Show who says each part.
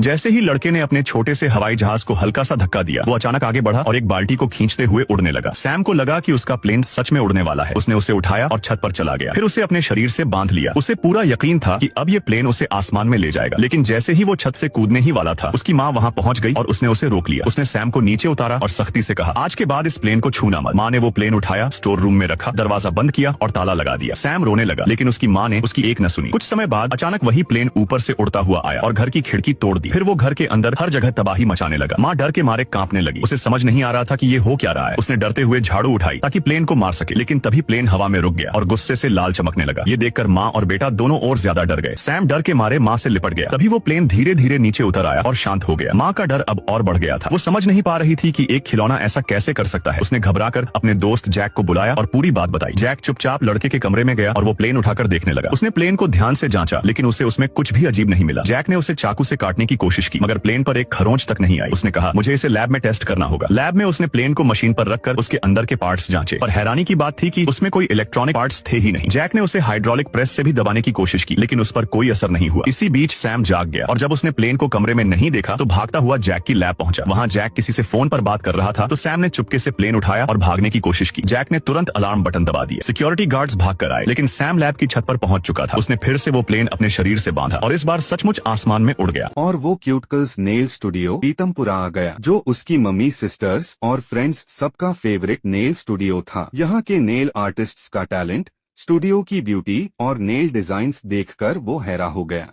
Speaker 1: जैसे ही लड़के ने अपने छोटे से हवाई जहाज को हल्का सा धक्का दिया, वो अचानक आगे बढ़ा और एक बाल्टी को खींचते हुए उड़ने लगा। सैम को लगा कि उसका प्लेन सच में उड़ने वाला है। उसने उसे उठाया और छत पर चला गया। फिर उसे अपने शरीर से बांध लिया। उसे पूरा यकीन था कि अब ये प्लेन उसे आसमान में ले जाएगा। लेकिन जैसे ही वो छत से कूदने ही वाला था, उसकी माँ वहाँ पहुँच गई और उसने उसे रोक लिया। उसने सैम को नीचे उतारा और सख्ती से कहा, आज के बाद इस प्लेन को छूना मत। माँ ने वो प्लेन उठाया, स्टोर रूम में रखा, दरवाजा बंद किया और ताला लगा दिया। सैम रोने लगा, लेकिन उसकी माँ ने उसकी एक न सुनी। कुछ समय बाद अचानक वही प्लेन ऊपर से उड़ता हुआ आया और घर की खिड़की तोड़ दी। फिर वो घर के अंदर हर जगह तबाही मचाने लगा। माँ डर के मारे कांपने लगी। उसे समझ नहीं आ रहा था कि ये हो क्या रहा है। उसने डरते हुए झाड़ू उठाई ताकि प्लेन को मार सके, लेकिन तभी प्लेन हवा में रुक गया और गुस्से से लाल चमकने लगा। ये देखकर माँ और बेटा दोनों और ज्यादा डर गए। सैम डर के मारे माँ से लिपट गया। तभी वो प्लेन धीरे धीरे नीचे उतर आया और शांत हो गया। माँ का डर अब और बढ़ गया था। वो समझ नहीं पा रही थी कि एक खिलौना ऐसा कैसे कर सकता है। उसने घबराकर अपने दोस्त जैक को बुलाया और पूरी बात बताई। जैक चुपचाप लड़के के कमरे में गया और वो प्लेन उठाकर देखने लगा। उसने प्लेन को ध्यान से जांचा, लेकिन उसे उसमें कुछ भी अजीब नहीं मिला। जैक ने उसे चाकू से काटने की कोशिश की, मगर प्लेन पर एक खरोंच तक नहीं आई। उसने कहा, मुझे इसे लैब में टेस्ट करना होगा। लैब में उसने प्लेन को मशीन पर रखकर उसके अंदर के पार्ट्स जांचे, पर हैरानी की बात थी कि उसमें कोई इलेक्ट्रॉनिक पार्ट्स थे ही नहीं। जैक ने उसे हाइड्रोलिक प्रेस से भी दबाने की कोशिश की, लेकिन उस पर कोई असर नहीं हुआ। इसी बीच सैम जाग गया और जब उसने प्लेन को कमरे में नहीं देखा तो भागता हुआ जैक की लैब पहुंचा। वहां जैक किसी से फोन पर बात कर रहा था, तो सैम ने चुपके से प्लेन उठाया और भागने की कोशिश की। जैक ने तुरंत अलार्म बटन दबा दिया। सिक्योरिटी गार्ड्स भाग कर आए, लेकिन सैम लैब की छत पर पहुंच चुका था। उसने फिर से वो प्लेन अपने शरीर से बांधा और इस बार सचमुच आसमान में उड़ गया।
Speaker 2: और वो क्यूटिकल्स नेल स्टूडियो पीतमपुरा आ गया, जो उसकी मम्मी, सिस्टर्स और फ्रेंड्स सबका फेवरेट नेल स्टूडियो था। यहाँ के नेल आर्टिस्ट्स का टैलेंट, स्टूडियो की ब्यूटी और नेल डिजाइन्स देखकर वो हैरान हो गया।